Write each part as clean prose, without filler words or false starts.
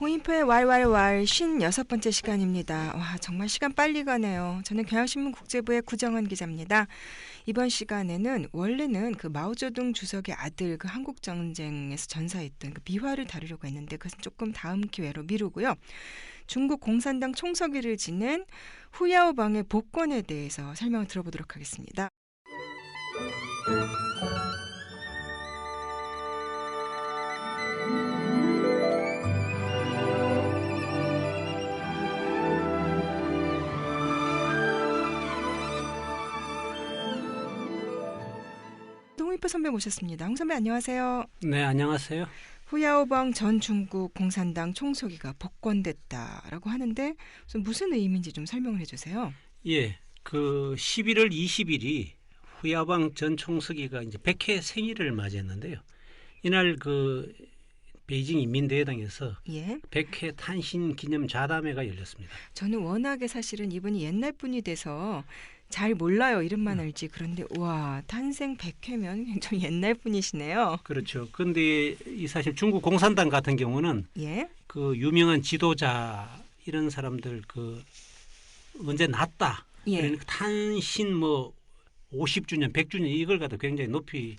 홍인표의 왈왈왈 56번째 시간입니다. 와, 정말 시간 빨리 가네요. 저는 경향신문 국제부의 구정은 기자입니다. 이번 시간에는 원래는 그 마오쩌둥 주석의 아들 그 한국전쟁에서 전사했던 그 비화를 다루려고 했는데 그것은 조금 다음 기회로 미루고요. 중국 공산당 총서기를 지낸 후야오방의 복권에 대해서 설명을 들어보도록 하겠습니다. 홍인표 선배 모셨습니다. 홍 선배 안녕하세요. 네, 안녕하세요. 후야오방 전 중국 공산당 총서기가 복권됐다라고 하는데 무슨 의미인지 좀 설명을 해주세요. 예, 그 11월 20일이 후야오방 전 총서기가 이제 100회 생일을 맞이했는데요. 이날 그 베이징 인민대회당에서 100회 탄신 기념 자담회가 열렸습니다. 저는 워낙에 사실은 이분이 옛날 분이 돼서 잘 몰라요. 이름만 알지. 그런데 와, 탄생 100회면 굉장히 옛날 분이시네요. 그렇죠. 그런데 이 사실 중국 공산당 같은 경우는 그 유명한 지도자 이런 사람들 그 언제 났다. 그러니까 탄신 뭐 50주년, 100주년 이걸 갖다 굉장히 높이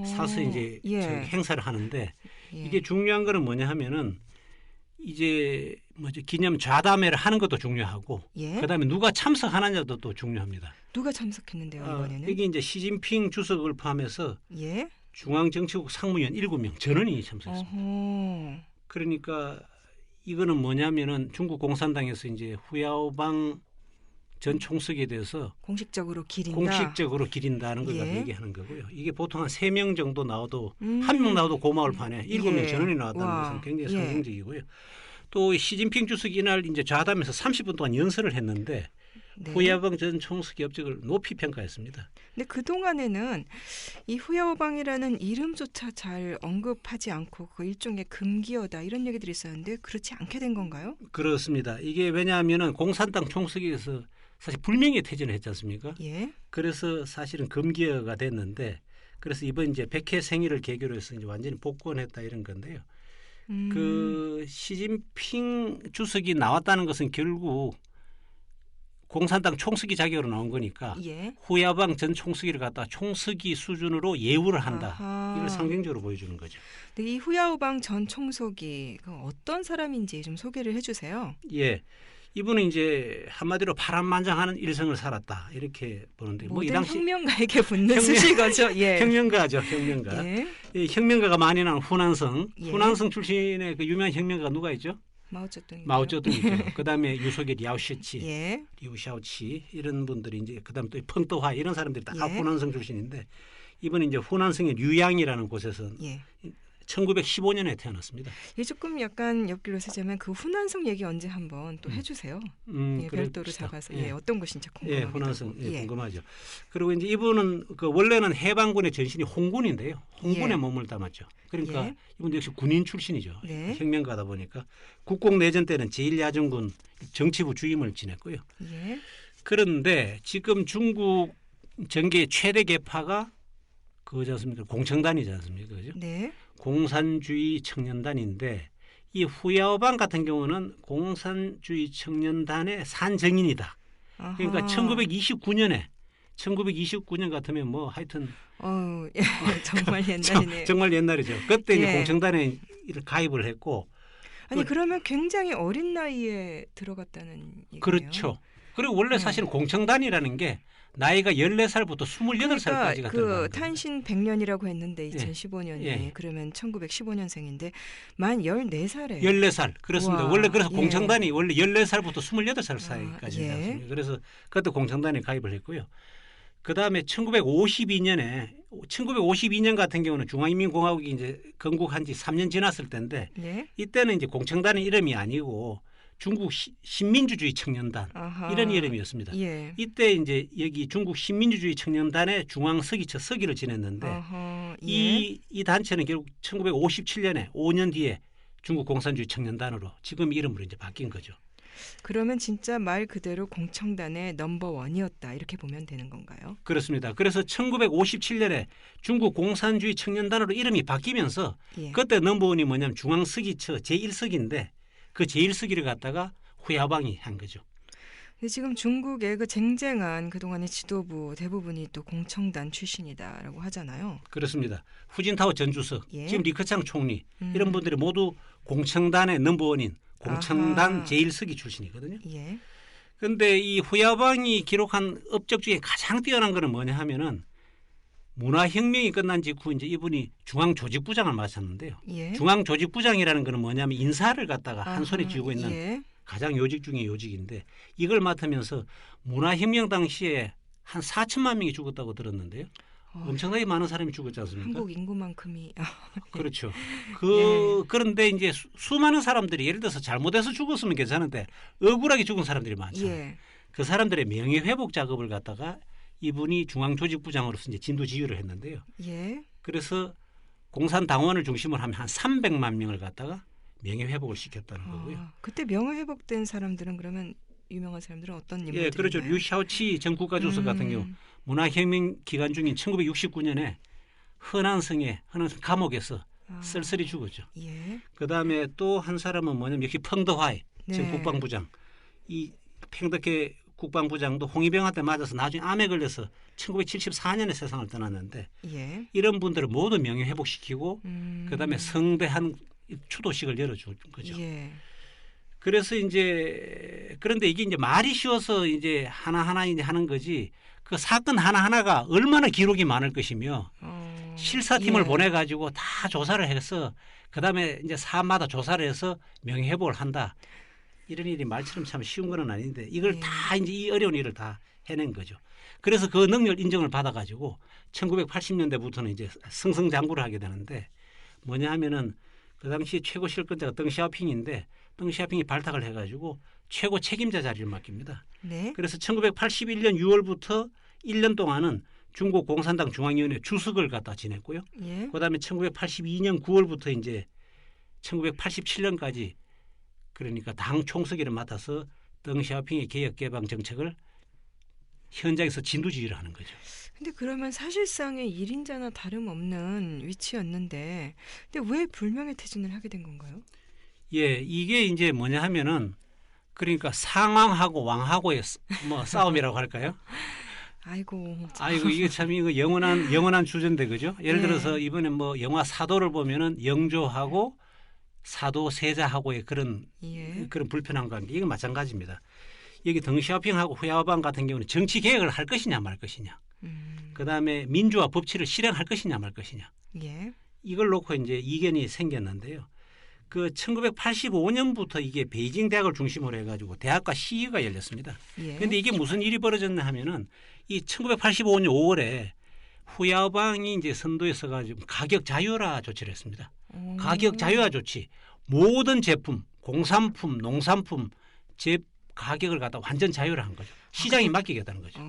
사서 이제 행사를 하는데 이게 중요한 거는 뭐냐 하면은 이제 뭐죠 기념 좌담회를 하는 것도 중요하고 그다음에 누가 참석하느냐도 또 중요합니다. 누가 참석했는데요 이번에는? 이게 이제 시진핑 주석을 포함해서 중앙정치국 상무위원 7명 전원이 참석했습니다. 그러니까 이거는 뭐냐면은 중국 공산당에서 이제 후야오방 전 총석에 대해서 공식적으로 기린다는 걸 얘기하는 거고요. 이게 보통 한 3명 정도 나와도 한 명 나와도 고마울 판에 7명 전원이 나왔다는 것은 굉장히 상징적이고요. 또 시진핑 주석이 이날 이제 좌담에서 30분 동안 연설을 했는데 후야오방 전 총석의 업적을 높이 평가했습니다. 근데 그동안에는 이 후야오방이라는 이름조차 잘 언급하지 않고 그 일종의 금기어다 이런 얘기들이 있었는데 그렇지 않게 된 건가요? 그렇습니다. 이게 왜냐하면 공산당 총석에서 사실 불명예 퇴진을 했지 않습니까? 그래서 사실은 금기어가 됐는데 그래서 이번 이제 100회 생일을 계기로 해서 이제 완전히 복권했다 이런 건데요. 그 시진핑 주석이 나왔다는 것은 결국 공산당 총서기 자격으로 나온 거니까 후야오방 전 총서기를 갖다 총서기 수준으로 예우를 한다. 이걸 상징적으로 보여주는 거죠. 이 후야오방 전 총서기 어떤 사람인지 좀 소개를 해주세요. 예. 이분은 이제 한마디로 파란만장하는 일생을 살았다 이렇게 보는데 모든 이 당시 혁명가에게 붙는 수식어죠. 혁명가죠, 혁명가. 혁명가가 많이 나는 후난성, 후난성 출신의 그 유명한 혁명가가 누가 있죠? 마오쩌둥이죠. 그다음에 유속의 랴오시치, 리우샤오치 이런 분들이 이제 그다음에 또 펑떠화 이런 사람들이 다 후난성 출신인데 이번에 이제 후난성의 류양이라는 곳에서 1915년에 태어났습니다. 이 조금 약간 옆길로 쓰자면 그 후난성 얘기 언제 한번 또 해주세요. 별도로 잡아서 어떤 곳인지 궁금합니다. 후난성 궁금하죠. 그리고 이제 이분은 그 원래는 해방군의 전신이 홍군인데요. 홍군의 몸을 담았죠. 그러니까 이분도 역시 군인 출신이죠. 혁명가다 보니까 국공내전 때는 제1야전군 정치부 주임을 지냈고요. 그런데 지금 중국 정계 최대 계파가 그거지 않습니까? 공청단이지 않습니까? 그죠? 공산주의 청년단인데 이 후야오방 같은 경우는 공산주의 청년단의 산정인이다. 그러니까 1929년 같으면 뭐 하여튼 정말 옛날이네요. 정말 옛날이죠. 그때 이제 공청단에 가입을 했고 아니 그러면 굉장히 어린 나이에 들어갔다는 얘기예요. 그렇죠. 그리고 원래 사실은 공청단이라는 게 나이가 14살부터 28살까지 그러니까 그 탄신 100년이라고 했는데 2015년이 그러면 1915년생인데 만 14살에 14살. 그렇습니다. 원래 그래서 공청단이 원래 14살부터 28살 사이까지 그래서 그때 공청단에 가입을 했고요. 그다음에 1952년 같은 경우는 중화인민공화국이 이제 건국한 지 3년 지났을 때인데 이때는 이제 공청단의 이름이 아니고 중국 신민주주의 청년단 이런 이름이었습니다. 이때 이제 여기 중국 신민주주의 청년단의 중앙서기처 서기를 지냈는데 이 단체는 결국 1957년에 5년 뒤에 중국 공산주의 청년단으로 지금 이름으로 이제 바뀐 거죠. 그러면 진짜 말 그대로 공청단의 넘버원이었다 이렇게 보면 되는 건가요? 그렇습니다. 그래서 1957년에 중국 공산주의 청년단으로 이름이 바뀌면서 예. 그때 넘버원이 뭐냐면 중앙서기처 제1서기인데 그 제1서기를 갖다가 후야방이 한 거죠. 근데 지금 중국의 그 쟁쟁한 그동안의 지도부 대부분이 또 공청단 출신이다라고 하잖아요. 그렇습니다. 후진타오 전 주석, 예. 지금 리커창 총리 이런 분들이 모두 공청단의 넘버원인 공청단 제1서기 출신이거든요. 예. 그런데 이 후야방이 기록한 업적 중에 가장 뛰어난 거는 뭐냐 하면은 문화혁명이 끝난 직후 이제 이분이 중앙조직부장을 맡았는데요. 예. 중앙조직부장이라는 거는 뭐냐면 인사를 갖다가 한 손에 쥐고 있는 예. 가장 요직 중에 요직인데 이걸 맡으면서 문화혁명 당시에 한 4천만 명이 죽었다고 들었는데요. 엄청나게 많은 사람이 죽었지 않습니까? 한국 인구만큼이. 그렇죠. 예. 그런데 이제 수많은 사람들이 예를 들어서 잘못해서 죽었으면 괜찮은데 억울하게 죽은 사람들이 많잖아요. 예. 그 사람들의 명예회복 작업을 갖다가 이분이 중앙조직부장으로서 이제 진두지휘를 했는데요. 예. 그래서 공산당원을 중심으로 하면 한 300만 명을 갖다가 명예회복을 시켰다는 거고요. 그때 명예회복된 사람들은 그러면 유명한 사람들은 어떤 인물들인가요? 예, 그렇죠. 류샤오치 전 국가주석 같은 경우 문화혁명 기간 중인 1969년에 허난성 감옥에서 쓸쓸히 죽었죠. 예. 그다음에 또 한 사람은 뭐냐면 역시 펑더화이 전 네. 국방부장. 이 팽덕회 국방부장도 홍위병한테 맞아서 나중에 암에 걸려서 1974년에 세상을 떠났는데 예. 이런 분들을 모두 명예회복시키고 그다음에 성대한 추도식을 열어준 거죠. 예. 그래서 이제 그런데 이게 이제 말이 쉬워서 이제 하나하나 이제 하는 거지 그 사건 하나하나가 얼마나 기록이 많을 것이며 실사팀을 예. 보내가지고 다 조사를 해서 그다음에 이제 사마다 조사를 해서 명예회복을 한다. 이런 일이 말처럼 참 쉬운 건 아닌데 이걸 예. 다 이제 이 어려운 일을 다 해낸 거죠. 그래서 그 능력 인정을 받아가지고 1980년대부터는 이제 승승장구를 하게 되는데 뭐냐 하면은 그 당시 최고 실권자가 덩시아핑인데 덩시아핑이 발탁을 해가지고 최고 책임자 자리를 맡깁니다. 네. 그래서 1981년 6월부터 1년 동안은 중국 공산당 중앙위원회 주석을 갖다 지냈고요. 예. 그다음에 1982년 9월부터 이제 1987년까지 그러니까 당 총서기를 맡아서 덩시아핑의 개혁 개방 정책을 현장에서 진두지휘를 하는 거죠. 근데 그러면 사실상의 1인자나 다름없는 위치였는데 근데 왜 불명예 퇴진을 하게 된 건가요? 예, 이게 이제 뭐냐 하면은 그러니까 상왕하고 왕하고의 뭐 싸움이라고 할까요? 아이고 이게 참 이거 영원한 주제인데 그죠? 예를 네. 들어서 이번에 뭐 영화 사도를 보면은 영조하고 사도 세자하고의 그런 불편한 관계 이건 마찬가지입니다. 여기 덩시아핑하고 후야오방 같은 경우는 정치 개혁을 할 것이냐 말 것이냐. 그다음에 민주화 법치를 실행할 것이냐 말 것이냐. 예. 이걸 놓고 이제 이견이 생겼는데요. 그 1985년부터 이게 베이징 대학을 중심으로 해가지고 대학과 시위가 열렸습니다. 그런데 이게 무슨 일이 벌어졌나 하면은 이 1985년 5월에 후야오방이 이제 선도에서 가지고 가격 자유화 조치를 했습니다. 가격 자유화 조치 모든 제품, 공산품, 농산품 제 가격을 갖다 완전 자유를 한 거죠. 시장이 맡기겠다는 거죠.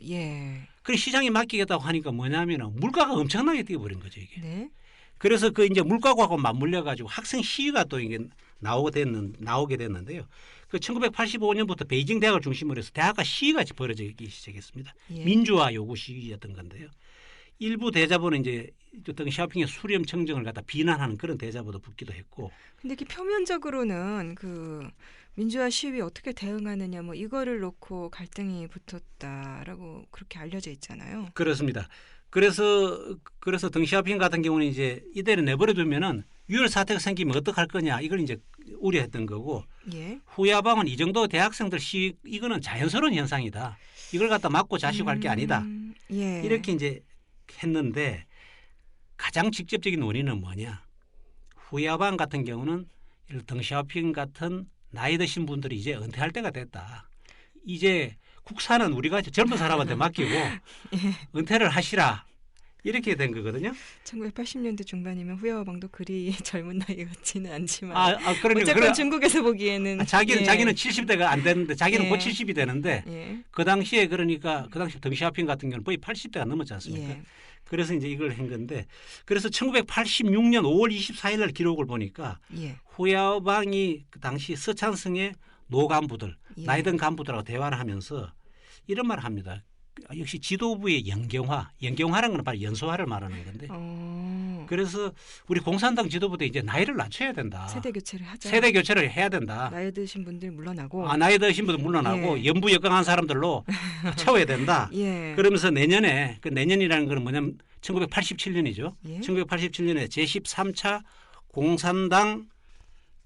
예. 그 시장이 맡기겠다고 하니까 뭐냐면은 물가가 엄청나게 뛰어버린 거죠 이게. 네. 그래서 그 이제 물가하고 맞물려 가지고 학생 시위가 또 이게 나오게 됐는데요. 그 1985년부터 베이징 대학을 중심으로 해서 대학가 시위가 벌어지기 시작했습니다. 예. 민주화 요구 시위였던 건데요. 일부 대자보는 이제 덩시아핑의 수렴 청정을 갖다 비난하는 그런 대자보도 붙기도 했고. 근데 이게 표면적으로는 그 민주화 시위 어떻게 대응하느냐 뭐 이거를 놓고 갈등이 붙었다라고 그렇게 알려져 있잖아요. 그렇습니다. 그래서 덩시아핑 같은 경우는 이제 이대로 내버려 두면은 유혈 사태가 생기면 어떡할 거냐 이걸 이제 우려했던 거고. 예. 후야방은 이 정도 대학생들 시위 이거는 자연스러운 현상이다. 이걸 갖다 막고 자시고할 게 아니다. 예. 이렇게 이제 했는데 가장 직접적인 원인은 뭐냐? 후야방 같은 경우는 덩시아핑 같은 나이 드신 분들이 이제 은퇴할 때가 됐다. 이제 국사는 우리가 젊은 사람한테 맡기고 은퇴를 하시라. 이렇게 된 거거든요. 1980년대 중반이면 후야오방도 그리 젊은 나이 같지는 않지만 그러니까 어쨌건 중국에서 보기에는 자기는 70대가 안 되는데 자기는 예. 곧 70이 되는데 예. 그 당시에 그러니까 그 당시 덩시아핑 같은 경우는 거의 80대가 넘었지 않습니까? 예. 그래서 이제 이걸 한 건데 그래서 1986년 5월 24일 날 기록을 보니까 예. 후야오방이 그 당시 서찬성의 노 간부들, 예. 나이든 간부들하고 대화를 하면서 이런 말을 합니다. 역시 지도부의 연경화라는 건 바로 연소화를 말하는 건데. 그래서 우리 공산당 지도부도 이제 나이를 낮춰야 된다. 세대 교체를 하자. 세대 교체를 해야 된다. 나이 드신 분들 물러나고. 나이 드신 분들 물러나고 예. 연부 역강한 사람들로 채워야 된다. 예. 그러면서 내년에 그 내년이라는 거는 뭐냐면 1987년이죠. 예. 1987년에 제13차 공산당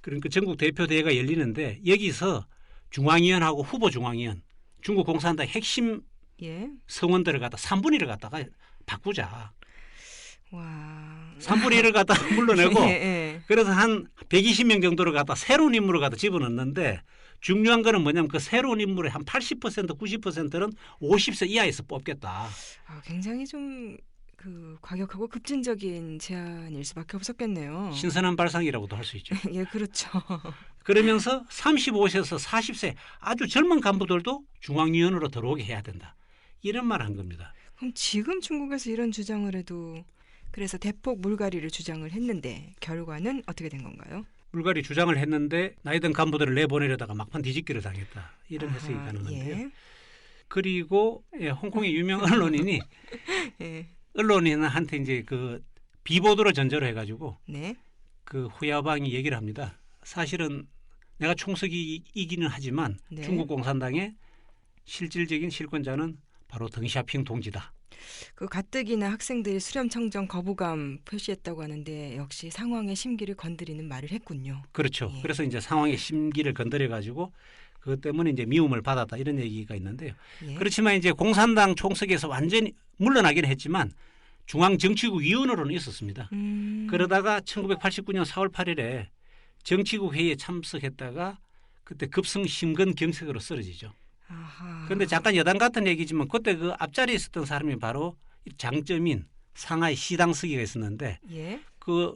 그러니까 전국 대표 대회가 열리는데 여기서 중앙위원하고 후보 중앙위원 중국 공산당 핵심 예. 성원들을 갖다 3분의 1을 갖다가 바꾸자. 와. 3분의 1을 갖다 물러내고 예. 그래서 한 120명 정도를 갖다 새로운 인물을 갖다 집어넣는데 중요한 거는 뭐냐면 그 새로운 인물의 한 80% 90%는 50세 이하에서 뽑겠다. 굉장히 좀 과격하고 급진적인 제안일 수밖에 없었겠네요. 신선한 발상이라고도 할 수 있죠. 예, 그렇죠. 그러면서 35세에서 40세 아주 젊은 간부들도 중앙위원으로 들어오게 해야 된다. 이런 말 한 겁니다. 그럼 지금 중국에서 이런 주장을 해도 그래서 대폭 물갈이를 주장을 했는데 결과는 어떻게 된 건가요? 물갈이 주장을 했는데 나이든 간부들을 내보내려다가 막판 뒤집기를 당했다. 이런 해석이 가능한데요. 예. 그리고 홍콩의 유명 언론인이 예. 언론인한테 이제 그 비보도를 전제로 해가지고 네. 그 후야방이 얘기를 합니다. 사실은 내가 총석이 이기는 하지만 네. 중국 공산당의 실질적인 실권자는 바로 덩샤핑 동지다. 그 가뜩이나 학생들이 수렴 청정 거부감 표시했다고 하는데 역시 상황의 심기를 건드리는 말을 했군요. 그렇죠. 예. 그래서 이제 상황의 심기를 건드려 가지고 그것 때문에 이제 미움을 받았다 이런 얘기가 있는데요. 예. 그렇지만 이제 공산당 총석에서 완전히 물러나기는 했지만 중앙정치국 위원으로는 있었습니다. 그러다가 1989년 4월 8일에 정치국 회의에 참석했다가 그때 급성 심근경색으로 쓰러지죠. 그런데 잠깐 여담 같은 얘기지만 그때 그 앞자리에 있었던 사람이 바로 장쩌민 상하이 시당 서기가 있었는데 예. 그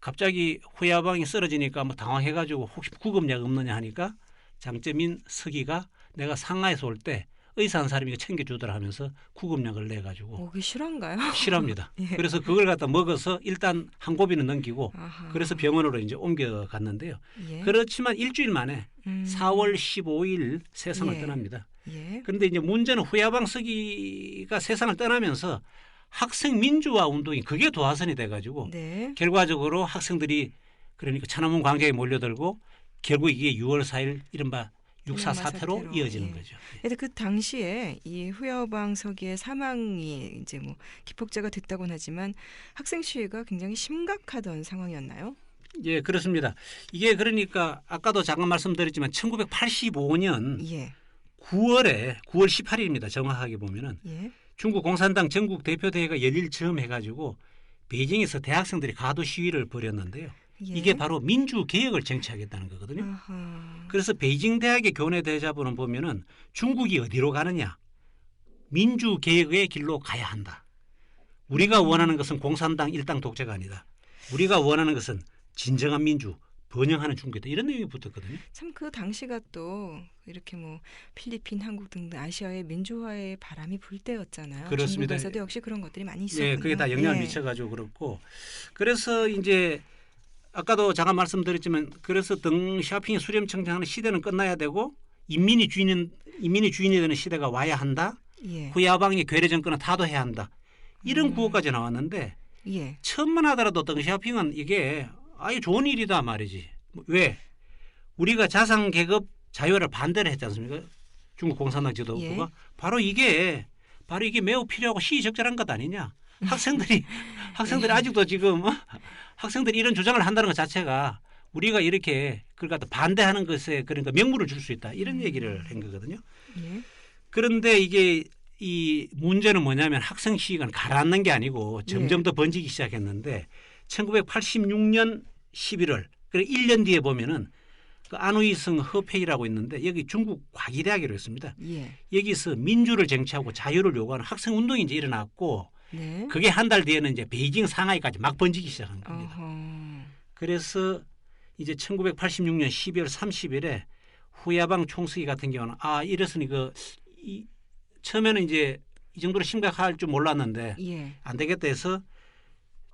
갑자기 후야방이 쓰러지니까 뭐 당황해가지고 혹시 구급약 없느냐 하니까 장쩌민 서기가 내가 상하이에서 올 때 의사 한 사람이 챙겨주더라 하면서 구급약을 내가지고 목이 실화인가요? 실합니다. 예. 그래서 그걸 갖다 먹어서 일단 한 고비는 넘기고 아하. 그래서 병원으로 이제 옮겨갔는데요. 예. 그렇지만 일주일 만에 4월 15일 세상을 예. 떠납니다. 예. 그런데 이제 문제는 후야방 서기가 세상을 떠나면서 학생 민주화 운동이 그게 도화선이 돼가지고 네. 결과적으로 학생들이 그러니까 천안문 광장에 몰려들고 결국 이게 6월 4일 이른바 6.4 사태로 이어지는 예. 거죠. 그런데 그 당시에 이 후야오방 서기의 사망이 이제 뭐 기폭제가 됐다고는 하지만 학생 시위가 굉장히 심각하던 상황이었나요? 예, 그렇습니다. 이게 그러니까 아까도 잠깐 말씀드렸지만 1985년 예. 9월 18일입니다. 정확하게 보면은 예. 중국 공산당 전국 대표 대회가 열릴 즈음 해가지고 베이징에서 대학생들이 가도 시위를 벌였는데요. 예. 이게 바로 민주 개혁을 쟁취하겠다는 거거든요. 아하. 그래서 베이징 대학의 교내 대자보는 보면은 중국이 어디로 가느냐? 민주 개혁의 길로 가야 한다. 우리가 원하는 것은 공산당 일당 독재가 아니다. 우리가 원하는 것은 진정한 민주, 번영하는 중국이다. 이런 내용이 붙었거든요. 참 그 당시가 또 이렇게 뭐 필리핀, 한국 등등 아시아의 민주화의 바람이 불 때였잖아요. 그렇습니다. 중국에서도 역시 그런 것들이 많이 있었군요. 네, 그게 다 영향을 예. 미쳐가지고 그렇고 그래서 이제 아까도 잠깐 말씀드렸지만 그래서 덩샤핑이 수렴 청정하는 시대는 끝나야 되고 인민이 주인이 되는 시대가 와야 한다. 예. 후야방의 괴뢰 정권은 타도해야 한다. 이런 구호까지 나왔는데 예. 처음만 하더라도 덩샤핑은 이게 아예 좋은 일이다 말이지. 왜? 우리가 자상 계급 자유화를 반대를 했지 않습니까? 중국 공산당 지도부가 예. 바로 이게 매우 필요하고 시의적절한 것 아니냐? 학생들이 아직도 지금 학생들이 이런 주장을 한다는 것 자체가 우리가 이렇게 그걸 갖다 반대하는 것에 그러니까 명분을 줄 수 있다 이런 얘기를 한 거거든요. 예. 그런데 이게 이 문제는 뭐냐면 학생 시위가 가라앉는 게 아니고 점점 더 번지기 시작했는데 1986년 11월 그래 1년 뒤에 보면은 그 안우이성 허페이라고 있는데 여기 중국 과기대학이라고 있습니다. 예. 여기서 민주를 쟁취하고 자유를 요구하는 학생 운동이 이제 일어났고 네. 그게 한 달 뒤에는 이제 베이징 상하이까지 막 번지기 시작한 겁니다. 어허. 그래서 이제 1986년 12월 30일에 후야방 총서기 같은 경우는 이랬으니 처음에는 이제 이 정도로 심각할 줄 몰랐는데 예. 안 되겠다 해서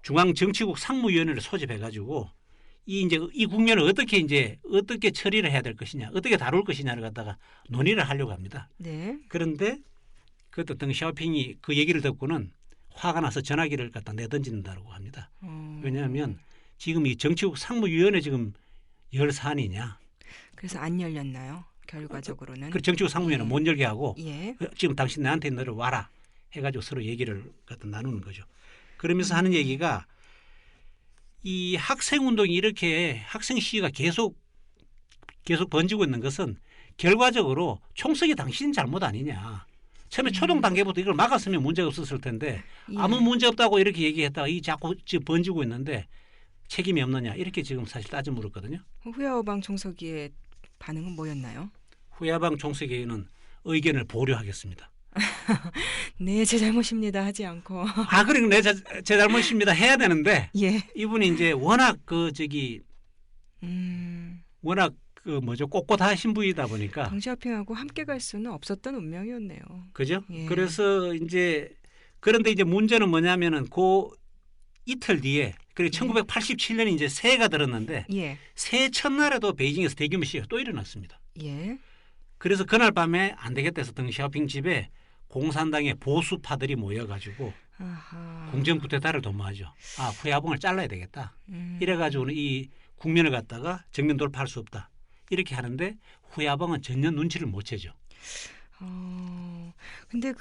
중앙정치국 상무위원회를 소집해가지고 이 국면을 어떻게 처리를 해야 될 것이냐, 어떻게 다룰 것이냐를 갖다가 논의를 하려고 합니다. 네. 그런데 그것도 덩샤오핑이 그 얘기를 듣고는 화가 나서 전화기를 갖다 내던진다고 합니다. 왜냐하면 지금 이 정치국 상무위원회 지금 열 사안이냐. 그래서 안 열렸나요? 결과적으로는. 그 정치국 상무위원회 예. 못 열게 하고 예. 지금 당신 나한테 내려와라 해가지고 서로 얘기를 갖다 나누는 거죠. 그러면서 하는 얘기가 이 학생 운동이 이렇게 학생 시위가 계속 번지고 있는 것은 결과적으로 총석이 당신 잘못 아니냐. 처음에 초동 단계부터 이걸 막았으면 문제가 없었을 텐데 예. 아무 문제 없다고 이렇게 얘기했다가 이 자꾸 지금 번지고 있는데 책임이 없느냐 이렇게 지금 사실 따져 물었거든요. 후야오방 총서기의 반응은 뭐였나요? 후야방 총서기는 의견을 보류하겠습니다. 네, 제 잘못입니다 하지 않고. 그러니까 제 잘못입니다 해야 되는데 예. 이분이 이제 워낙 워낙 꼿꼿하신 분이다 보니까 덩샤오핑하고 함께 갈 수는 없었던 운명이었네요. 그죠? 예. 그래서 그런데 이제 문제는 뭐냐면은 그 이틀 뒤에 그리고 1987년이 이제 새해가 들었는데 예. 새해 첫날에도 베이징에서 대규모 시위가 또 일어났습니다. 예. 그래서 그날 밤에 안 되겠다 해서 덩샤오핑 집에 공산당의 보수파들이 모여가지고 공정 쿠데타를 도모하죠. 후야봉을 잘라야 되겠다. 이래가지고는 이 국면을 갖다가 정면 돌파할 수 없다. 이렇게 하는데 후야봉은 전혀 눈치를 못 채죠. 근데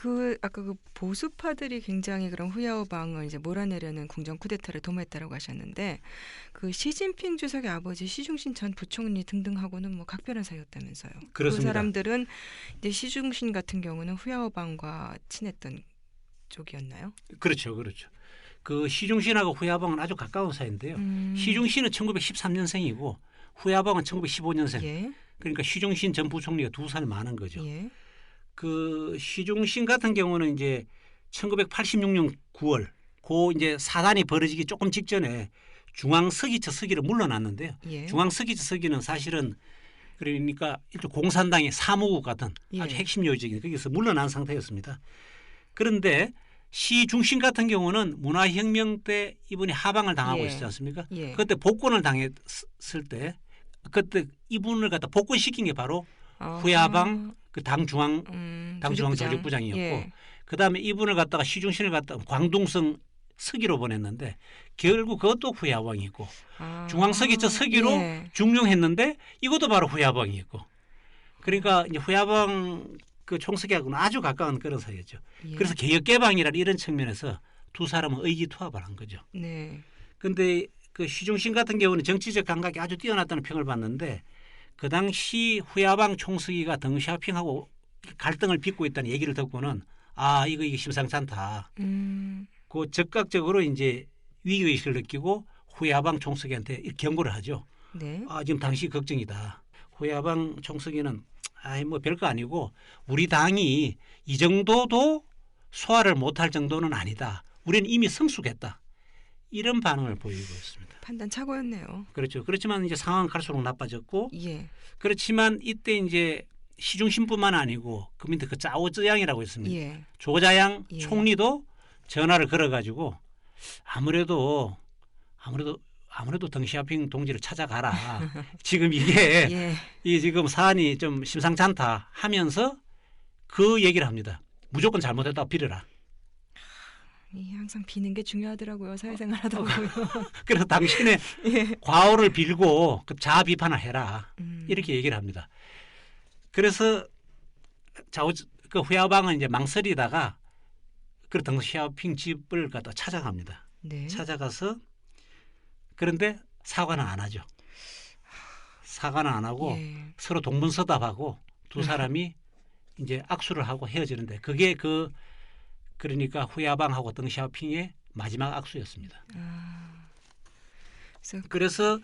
아까 그 보수파들이 굉장히 그런 후야오방을 이제 몰아내려는 궁정 쿠데타를 도모했다라고 하셨는데 그 시진핑 주석의 아버지 시중신 전 부총리 등등하고는 뭐 각별한 사이였다면서요. 그렇습니다. 그 사람들은 이제 시중신 같은 경우는 후야오방과 친했던 쪽이었나요? 그렇죠. 그 시중신하고 후야봉은 아주 가까운 사이인데요. 시중신은 1913년생이고 후야봉은 1915년생. 예. 그러니까 시중신 전 부총리가 2살 많은 거죠. 예. 그 시중신 같은 경우는 이제 1986년 9월 이제 사단이 벌어지기 조금 직전에 중앙서기처 서기를 물러났는데요. 예. 중앙서기처 서기는 사실은 그러니까 일종 공산당의 사무국 같은 아주 핵심 요직인 거기서 물러난 상태였습니다. 그런데 시중신 같은 경우는 문화혁명 때 이분이 하방을 당하고 있었지 않습니까? 예. 그때 복권을 당했을 때 그때 이분을 갖다 복권시킨 게 바로 후야방 그 당 중앙 조직부장이었고 예. 그다음에 이분을 갖다가 시중신을 갖다가 광둥성 서기로 보냈는데 결국 그것도 후야방이고 중앙서기처 서기로 중용했는데 이것도 바로 후야방이었고 그러니까 이제 후야방 그 총서기하고는 아주 가까운 그런 사이였죠. 예. 그래서 개혁개방이라는 이런 측면에서 두 사람은 의기투합을 한 거죠. 네. 그런데 그 시중신 같은 경우는 정치적 감각이 아주 뛰어났다는 평을 받는데 그 당시 후야방 총서기가 덩샤오핑하고 갈등을 빚고 있다는 얘기를 듣고는 이거 심상치 않다. 그 즉각적으로 이제 위기의식을 느끼고 후야방 총서기한테 경고를 하죠. 네. 지금 당시 걱정이다. 후야방 총서기는 뭐 별거 아니고 우리 당이 이 정도도 소화를 못할 정도는 아니다. 우리는 이미 성숙했다. 이런 반응을 보이고 있습니다. 판단 착오였네요. 그렇죠. 그렇지만 이제 상황은 갈수록 나빠졌고, 예. 그렇지만 이때 이제 시중신뿐만 아니고 그 밑에 그 짜오쩌양이라고 있습니다. 예. 조자양 총리도 전화를 걸어가지고 아무래도 덩샤오핑 동지를 찾아가라. 지금 이게 이 지금 사안이 좀 심상치 않다 하면서 그 얘기를 합니다. 무조건 잘못했다고 빌어라. 항상 비는 게 중요하더라고요. 사회생활하다 보면. 그래서 당신의 과오를 빌고 그 자아 비판을 해라. 이렇게 얘기를 합니다. 그래서 그 후야방은 이제 망설이다가 그 덩샤오핑 집을 갖다 찾아갑니다. 네. 찾아가서 그런데 사과는 안 하죠. 사과는 안 하고 서로 동문서답하고 두 사람이 이제 악수를 하고 헤어지는데 그게 그러니까 후야방하고 덩샤오핑의 마지막 악수였습니다. 그래서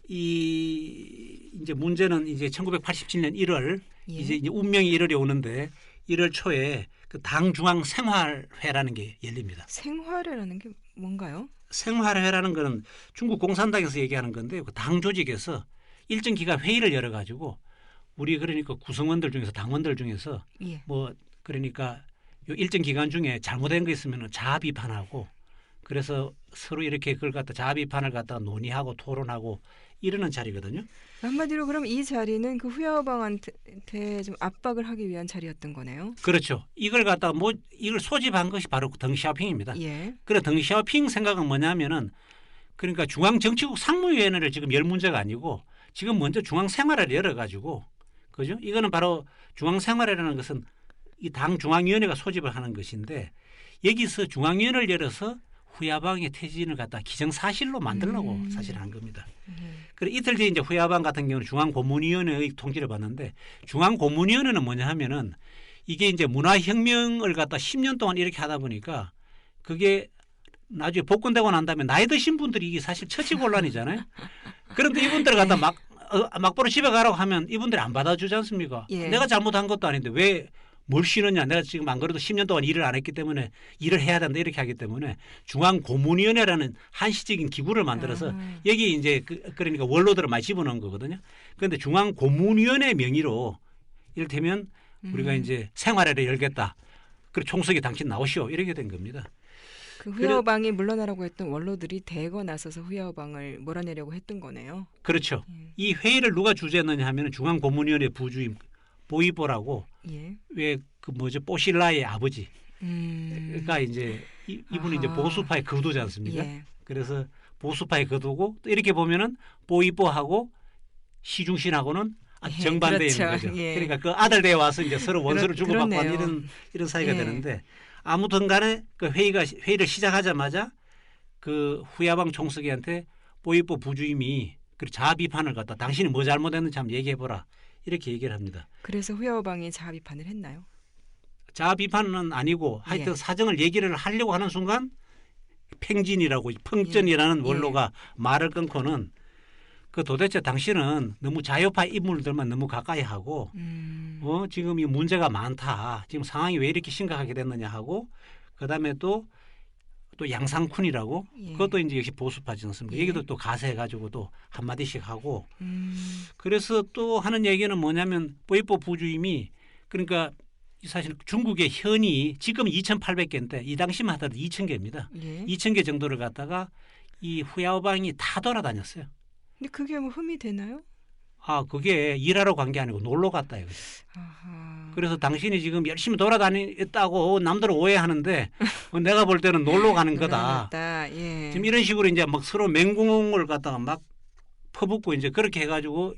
이제 문제는 이제 1987년 1월 이제 운명이 1월이 오는데 1월 초에 그 당 중앙 생활회라는 게 열립니다. 생활회라는 게 뭔가요? 생활회라는 거는 중국 공산당에서 얘기하는 건데 그 당 조직에서 일정 기간 회의를 열어 가지고 우리 그러니까 구성원들 중에서 당원들 중에서 뭐 그러니까 요 일정 기간 중에 잘못된 거 있으면 자아 비판하고 그래서 서로 이렇게 그걸 갖다 자아 비판을 갖다가 논의하고 토론하고 이러는 자리거든요. 한마디로 그럼 이 자리는 그 후야오방한테 좀 압박을 하기 위한 자리였던 거네요. 그렇죠. 이걸 갖다가 이걸 소집한 것이 바로 덩샤오핑입니다. 예. 그래 덩샤오핑 생각은 뭐냐면은 그러니까 중앙정치국 상무위원회를 지금 열 문제가 아니고 지금 먼저 중앙생활을 열어가지고 그죠? 이거는 바로 중앙생활이라는 것은 이 당 중앙위원회가 소집을 하는 것인데 여기서 중앙위원회를 열어서 후야방의 퇴진을 갖다 기정사실로 만들려고 사실 한 겁니다. 그래 이틀 뒤에 이제 후야방 같은 경우는 중앙고문위원회의 통지를 받는데 중앙고문위원회는 뭐냐 하면은 이게 이제 문화혁명을 갖다 10년 동안 이렇게 하다 보니까 그게 나중에 복권되고 난 다음에 나이 드신 분들이 이게 사실 처치곤란이잖아요. 그런데 이분들을 갖다 막바로 집에 가라고 하면 이분들이 안 받아주지 않습니까? 예. 내가 잘못한 것도 아닌데 왜 뭘 싫었냐. 내가 지금 안 그래도 10년 동안 일을 안 했기 때문에 일을 해야 된다 이렇게 하기 때문에 중앙고문위원회라는 한시적인 기구를 만들어서 여기 이제 그러니까 원로들을 많이 집어넣은 거거든요. 그런데 중앙고문위원회 명의로 이를테면 우리가 이제 생활회를 열겠다. 그리고 총석에 당신 나오시오. 이렇게 된 겁니다. 그 후야오방이 물러나라고 했던 원로들이 대거 나서서 후야오방을 몰아내려고 했던 거네요. 그렇죠. 이 회의를 누가 주재했느냐 하면 중앙고문위원회 부주임 보이보라고 예. 왜 그 뭐죠 뽀실라의 아버지. 그러니까 이제 이분이 이제 보수파의 거두지 않습니까? 예. 그래서 보수파의 거두고 또 이렇게 보면은 보이보하고 시중신하고는 정반대인 그렇죠. 거죠. 예. 그러니까 그 아들 대 와서 이제 서로 원수를 주고받고 하는 이런 사이가 예. 되는데 아무튼간에 그 회의를 시작하자마자 그 후야방 총석이한테 보이보 부주임이 그 자아 비판을 갖다 당신이 뭐 잘못했는지 한번 얘기해보라 이렇게 얘기를 합니다. 그래서 후야오방이 자아 비판을 했나요? 자아 비판은 아니고 하여튼 예. 사정을 얘기를 하려고 하는 순간 팽진이라고 펑전이라는 원로가 말을 끊고는 그 도대체 당신은 너무 자유파 인물들만 너무 가까이 하고 지금 이 문제가 많다. 지금 상황이 왜 이렇게 심각하게 됐느냐 하고 그다음에 또 양상쿤이라고 그것도 이제 역시 보수파지 않습니까? 여기도 또 가세해가지고 또 한마디씩 하고 그래서 또 하는 얘기는 뭐냐면 보이보 부주임이 그러니까 사실 중국의 현이 지금 2,800개인데 이 당시만 하더라도 2,000개입니다. 예. 2,000개 정도를 갖다가 이 후야오방이 다 돌아다녔어요. 근데 그게 뭐 흠이 되나요? 그게 일하러 간 게 아니고 놀러 갔다 이거죠. 아하. 그래서 당신이 지금 열심히 돌아다녔다고 남들은 오해하는데 내가 볼 때는 놀러 가는 거다. 예. 지금 이런 식으로 이제 막 서로 맹공을 갖다가 막 퍼붓고 이제 그렇게 해가지고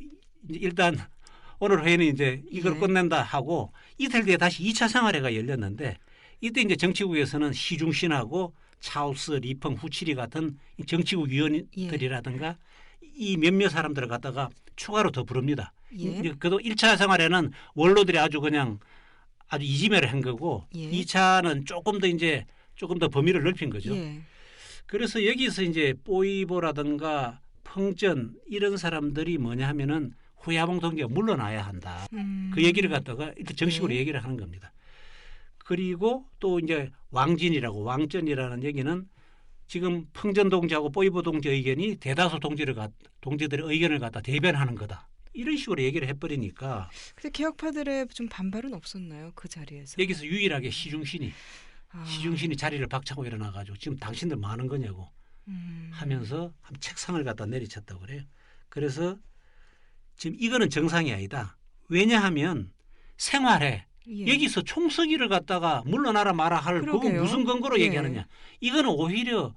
이제 일단 오늘 회의는 이제 이걸 끝낸다 하고 이틀 뒤에 다시 2차 생활회가 열렸는데 이때 이제 정치국에서는 시중신하고 차우스, 리펑, 후치리 같은 정치국 위원들이라든가 이 몇몇 사람들을 갖다가 추가로 더 부릅니다. 그래도 1차 생활에는 원로들이 아주 이지매를 한 거고 2차는 조금 더 범위를 넓힌 거죠. 그래서 여기서 이제 뽀이보라든가 펑전 이런 사람들이 뭐냐 하면은 후야봉 동지가 물러나야 한다. 그 얘기를 갖다가 일단 정식으로 얘기를 하는 겁니다. 그리고 또 이제 왕전이라는 얘기는 지금 펑전 동지하고 뽀이보 동지 의견이 대다수 동지들의 의견을 갖다 대변하는 거다. 이런 식으로 얘기를 해버리니까. 근데 개혁파들의 좀 반발은 없었나요? 그 자리에서. 여기서 유일하게 시중신이 자리를 박차고 일어나가지고 지금 당신들 뭐 하는 거냐고 하면서 책상을 갖다 내리쳤다고 그래요. 그래서 지금 이거는 정상이 아니다. 왜냐하면 생활에 여기서 총서기를 갖다가 물러나라 마라 할 그거 무슨 근거로 얘기하느냐. 이거는 오히려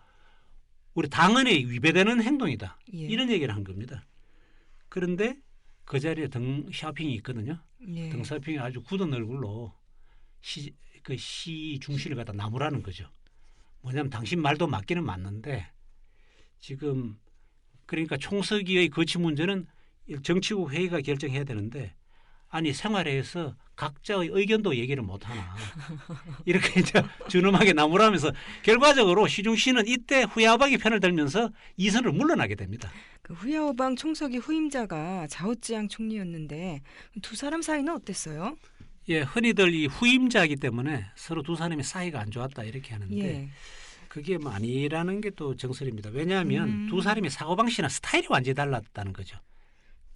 우리 당헌에 위배되는 행동이다. 이런 얘기를 한 겁니다. 그런데 그 자리에 덩샤오핑이 있거든요. 덩샤오핑이 아주 굳은 얼굴로 시 중심을 갖다 나무라는 거죠. 뭐냐면 당신 말도 맞기는 맞는데 지금 그러니까 총서기의 거치 문제는 정치국 회의가 결정해야 되는데 아니 생활회에서 각자의 의견도 얘기를 못하나 이렇게 이제 준엄하게 나무라면서 결과적으로 시중시는 이때 후야오방이 편을 들면서 이선을 물러나게 됩니다. 그 후야오방 총서기 후임자가 자오찌양 총리였는데 두 사람 사이는 어땠어요? 흔히들 이 후임자이기 때문에 서로 두 사람의 사이가 안 좋았다 이렇게 하는데 그게 뭐 아니라는 게 또 정설입니다. 왜냐하면 두 사람의 사고방식이나 스타일이 완전히 달랐다는 거죠.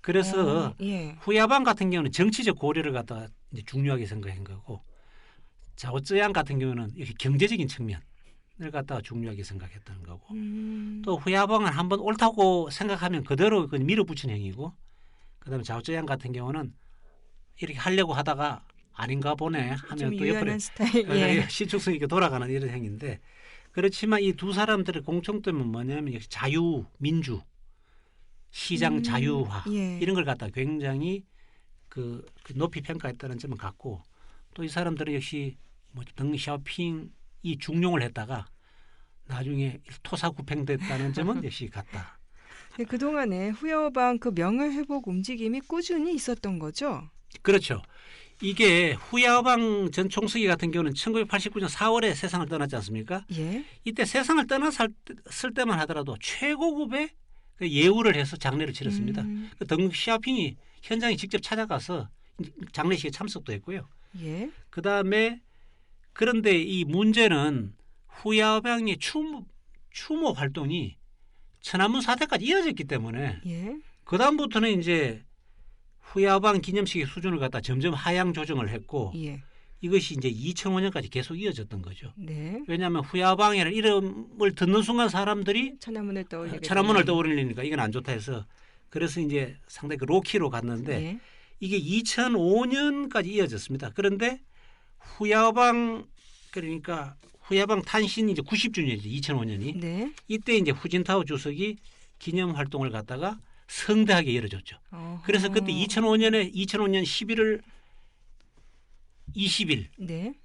그래서 후야방 같은 경우는 정치적 고려를 갖다가 이제 중요하게 생각한 거고 자오쯔양 같은 경우는 이렇게 경제적인 측면 갖다가 중요하게 생각했다는 거고 또 후야방은 한번 옳다고 생각하면 그대로 밀어붙이는 행위고 그다음에 자오쩌양 같은 경우는 이렇게 하려고 하다가 아닌가 보네 하면 또 옆으로 신축성 있게 돌아가는 이런 행위인데 그렇지만 이 두 사람들의 공통점은 뭐냐면 역시 자유, 민주, 시장 자유화 이런 걸 갖다 굉장히 그 높이 평가했다는 점은 같고 또 이 사람들은 역시 뭐 덩샤오핑이 중용을 했다가 나중에 토사구팽됐다는 점은 역시 같다. 네, 그동안에 후야오방 그 명예회복 움직임이 꾸준히 있었던 거죠? 그렇죠. 이게 후야오방 전 총수기 같은 경우는 1989년 4월에 세상을 떠났지 않습니까? 예. 이때 세상을 떠났을 때만 하더라도 최고급의 그 예우를 해서 장례를 치렀습니다. 그 덩샤오핑이 현장에 직접 찾아가서 장례식에 참석도 했고요. 예. 그다음에 그런데 이 문제는 후야오방의 추모 활동이 천안문 사태까지 이어졌기 때문에 그다음부터는 이제 후야오방 기념식의 수준을 갖다 점점 하향 조정을 했고 이것이 이제 2005년까지 계속 이어졌던 거죠. 네. 왜냐하면 후야오방이라는 이름을 듣는 순간 사람들이 천안문을 떠올리니까 이건 안 좋다 해서 그래서 이제 상당히 그 로키로 갔는데 이게 2005년까지 이어졌습니다. 그런데 후야오방 그러니까 후야오방 탄신이 이제 90주년이죠. 2005년이. 이때 이제 후진타오 주석이 기념 활동을 갖다가 성대하게 열어줬죠. 그래서 그때 2005년 11월 20일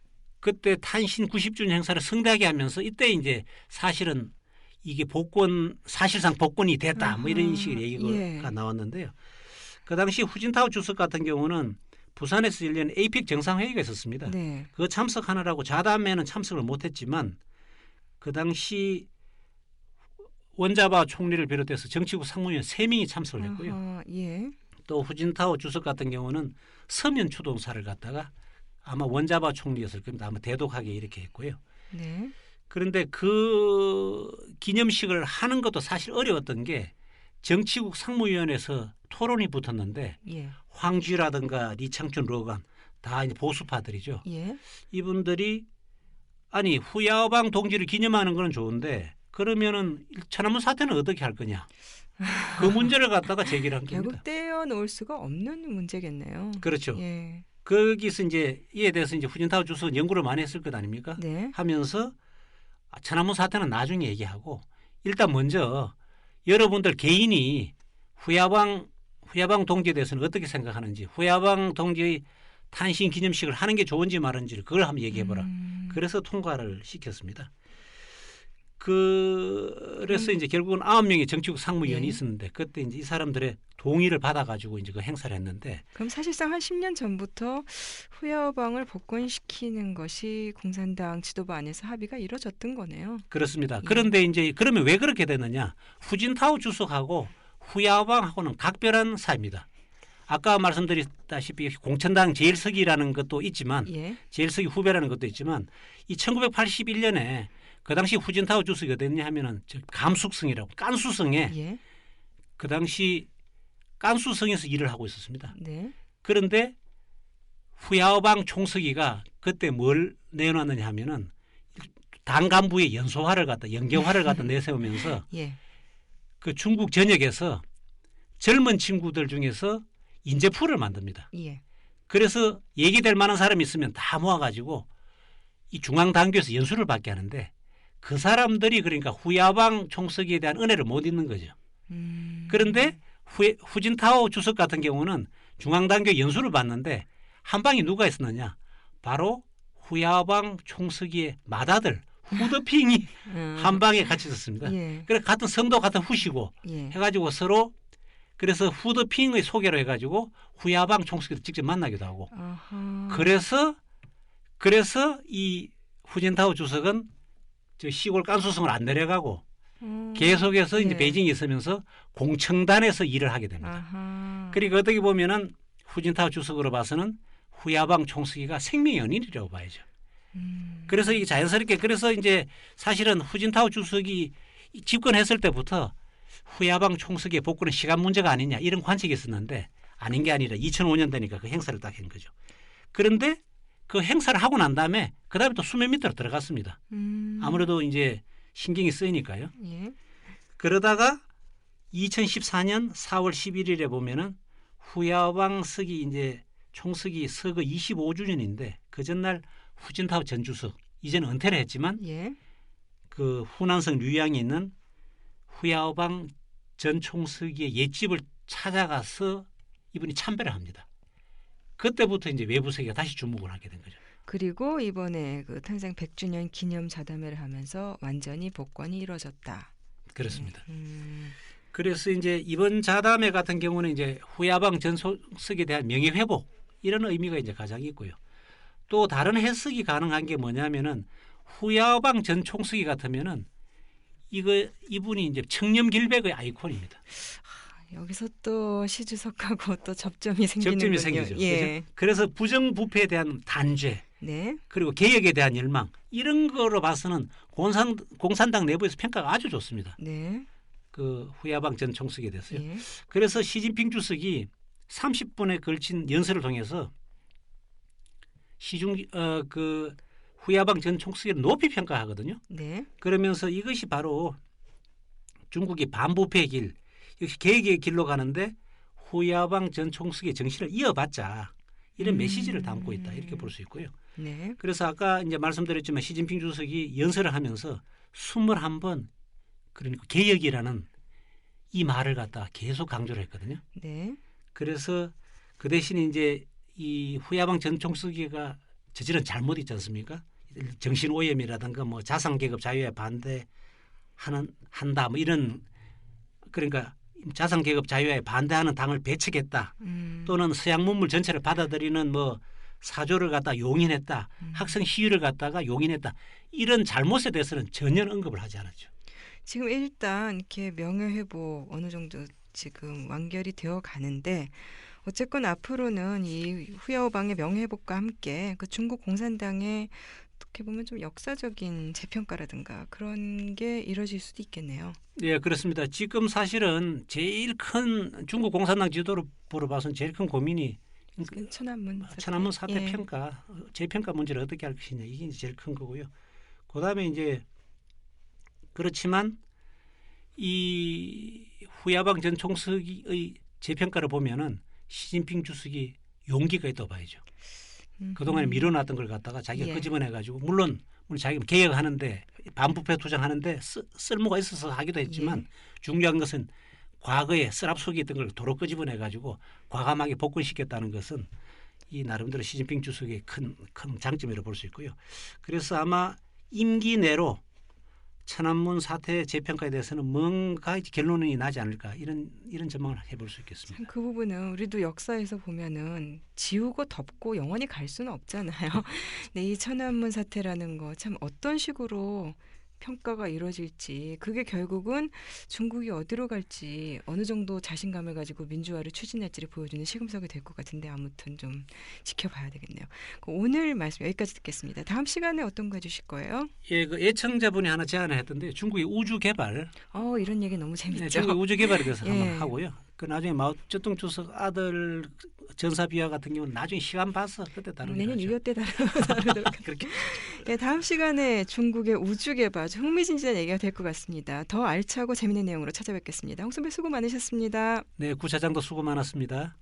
그때 탄신 90주년 행사를 성대하게 하면서 이때 이제 사실은 이게 사실상 복권이 됐다 뭐 이런 식의 얘기가 나왔는데요. 그 당시 후진타오 주석 같은 경우는 부산에서 열린 에이펙 정상회의가 있었습니다. 그거 참석하느라고 자담에는 참석을 못했지만 그 당시 원자바 총리를 비롯해서 정치국 상무위원 3명이 참석을 했고요. 또 후진타오 주석 같은 경우는 서면 추동사를 갖다가 아마 원자바 총리였을 겁니다. 아마 대독하게 이렇게 했고요. 그런데 그 기념식을 하는 것도 사실 어려웠던 게 정치국 상무위원회에서 토론이 붙었는데 황쥐라든가 리창춘 러간 다 이제 보수파들이죠. 이분들이 아니 후야오방 동지를 기념하는 건 좋은데 그러면은 천안문 사태는 어떻게 할 거냐. 그 문제를 갖다가 제기를 한 겁니다. 결국 떼어놓을 수가 없는 문제겠네요. 그렇죠. 거기서 이제 이에 대해서 이제 후진타오 주석은 연구를 많이 했을 것 아닙니까? 하면서 천안문 사태는 나중에 얘기하고 일단 먼저 여러분들 개인이 후야방 동지에 대해서는 어떻게 생각하는지 후야방 동지의 탄신 기념식을 하는 게 좋은지 말은지를 그걸 한번 얘기해보라. 그래서 통과를 시켰습니다. 그래서 이제 결국은 9명의 정치국 상무위원이 있었는데 그때 이제 이 사람들의 동의를 받아가지고 이제 그 행사를 했는데 그럼 사실상 한 10년 전부터 후야오방을 복권시키는 것이 공산당 지도부 안에서 합의가 이루어졌던 거네요. 그렇습니다. 그런데 이제 그러면 왜 그렇게 됐느냐? 후진타오 주석하고 후야오방하고는 각별한 사이입니다. 아까 말씀드렸다시피 공천당 제일서기라는 것도 있지만 제일서기 후배라는 것도 있지만 이 1981년에 그 당시 후진타오 주석이 어땠냐 하면은 감숙성이라고 깐수성에 그 당시 깐수성에서 일을 하고 있었습니다. 그런데 후야오방 총서기가 그때 뭘 내놨느냐 하면은 당 간부의 연소화를 갖다 연경화를 갖다 내세우면서 그 중국 전역에서 젊은 친구들 중에서 인재풀을 만듭니다. 그래서 얘기될 만한 사람이 있으면 다 모아가지고 이 중앙당교에서 연수를 받게 하는데 그 사람들이 그러니까 후야오방 총서기에 대한 은혜를 못 잊는 거죠. 그런데 후진타오 주석 같은 경우는 중앙당교 연수를 받는데 한 방에 누가 있었느냐? 바로 후야오방 총서기의 맏아들 후더핑이 한 방에 같이 있었습니다. 그래서 같은 성도 같은 후시고 해가지고 서로 그래서 후더핑의 소개로 해가지고 후야오방 총서기를 직접 만나기도 하고 그래서 이 후진타오 주석은 저 시골 깐수성을 안 내려가고 계속해서 이제 베이징에 있으면서 공청단에서 일을 하게 됩니다. 그리고 어떻게 보면은 후진타오 주석으로 봐서는 후야오방 총서기가 생명의 연인이라고 봐야죠. 그래서 이게 자연스럽게 그래서 이제 사실은 후진타오 주석이 집권했을 때부터 후야오방 총서기의 복권은 시간 문제가 아니냐 이런 관측이 있었는데 아닌 게 아니라 2005년 되니까 그 행사를 딱 한 거죠. 그런데 그 행사를 하고 난 다음에 그 다음에 또 수면 밑으로 들어갔습니다. 아무래도 이제 신경이 쓰이니까요. 예. 그러다가 2014년 4월 11일에 보면은 후야오방 서기 이제 총서기 서거 25주년인데 그 전날 후진타오 전 주석 이제는 은퇴를 했지만 예. 그 후난성 류양에 있는 후야오방 전 총서기의 옛집을 찾아가서 이분이 참배를 합니다. 그때부터 이제 외부 세계가 다시 주목을 하게 된 거죠. 그리고 이번에 그 탄생 100주년 기념 자담회를 하면서 완전히 복권이 이루어졌다. 그렇습니다. 그래서 이제 이번 자담회 같은 경우는 이제 후야방 전 총석에 대한 명예 회복 이런 의미가 이제 가장 있고요. 또 다른 해석이 가능한 게 뭐냐면은 후야방 전 총석이 같으면은 이분이 이제 청렴길백의 아이콘입니다. 여기서 또 시주석하고 또 접점이 생기는군요. 접점이 생기죠. 예. 그렇죠? 그래서 부정부패에 대한 단죄, 네. 그리고 개혁에 대한 열망 이런 거로 봐서는 공산당 내부에서 평가가 아주 좋습니다. 네. 그 후야방 전 총석에 대해서요. 예. 그래서 시진핑 주석이 30분에 걸친 연설을 통해서 그 후야방 전 총석을 높이 평가하거든요. 네. 그러면서 이것이 바로 중국이 반부패의 길, 역시 개혁의 길로 가는데 후야방 전 총석의 정신을 이어받자 이런 메시지를 담고 있다 이렇게 볼 수 있고요. 네. 그래서 아까 이제 말씀드렸지만 시진핑 주석이 연설을 하면서 21번 그러니까 개혁이라는 이 말을 갖다 계속 강조를 했거든요. 네. 그래서 그 대신에 이제 이 후야방 전 총서기가 저지른 잘못 있지 않습니까? 정신 오염이라든가 뭐 자산 계급 자유에 한다 뭐 이런 그러니까 자산 계급 자유에 반대하는 당을 배척했다. 또는 서양 문물 전체를 받아들이는 뭐 사조를 갖다 용인했다. 학생 시위를 갖다가 용인했다. 이런 잘못에 대해서는 전혀 언급을 하지 않았죠. 지금 일단 이렇게 명예회복 어느 정도 지금 완결이 되어 가는데 어쨌건 앞으로는 이 후야오방의 명예회복과 함께 그 중국 공산당의 어떻게 보면 좀 역사적인 재평가라든가 그런 게 이루어질 수도 있겠네요. 네, 그렇습니다. 지금 사실은 제일 큰 중국 공산당 지도로 봐서는 제일 큰 고민이 천안문 사태 예. 평가, 재평가 문제를 어떻게 할 것이냐 이게 제일 큰 거고요. 그다음에 이제 그렇지만 이 후야방 전 총석의 재평가를 보면은 시진핑 주석이 용기가 있다고 봐야죠. 그동안에 밀어놨던 걸 갖다가 자기가 예. 끄집어내가지고 물론 자기가 개혁하는데 반부패 투쟁하는데 쓸모가 있어서 하기도 했지만 예. 중요한 것은 과거에 쓰랍 속에 있던 걸 도로 끄집어내가지고 과감하게 복권시켰다는 것은 이 나름대로 시진핑 주석의 큰 장점이라고 볼 수 있고요. 그래서 아마 임기 내로 천안문 사태 재평가에 대해서는 뭔가 결론이 나지 않을까 이런 전망을 해볼 수 있겠습니다. 그 부분은 우리도 역사에서 보면은 지우고 덮고 영원히 갈 수는 없잖아요. 네, 이 천안문 사태라는 거 참 어떤 식으로 평가가 이루어질지 그게 결국은 중국이 어디로 갈지 어느 정도 자신감을 가지고 민주화를 추진할지를 보여주는 시금석이 될 것 같은데 아무튼 좀 지켜봐야 되겠네요. 오늘 말씀 여기까지 듣겠습니다. 다음 시간에 어떤 거 해주실 거예요? 예, 그 애청자분이 하나 제안을 했던데 중국의 우주 개발. 이런 얘기 너무 재밌죠. 네, 중국의 우주 개발에 대해서 예. 한번 하고요. 그 나중에 마오쩌둥 주석 아들 전사비와 같은 경우는 나중에 시간 봐서 그때 다루기로 내년 하죠. 6.25 때 다루도록 그렇게. 네, 다음 시간에 중국의 우주 개발 아주 흥미진진한 얘기가 될 것 같습니다. 더 알차고 재미있는 내용으로 찾아뵙겠습니다. 홍 선배 수고 많으셨습니다. 네, 구차장도 수고 많았습니다.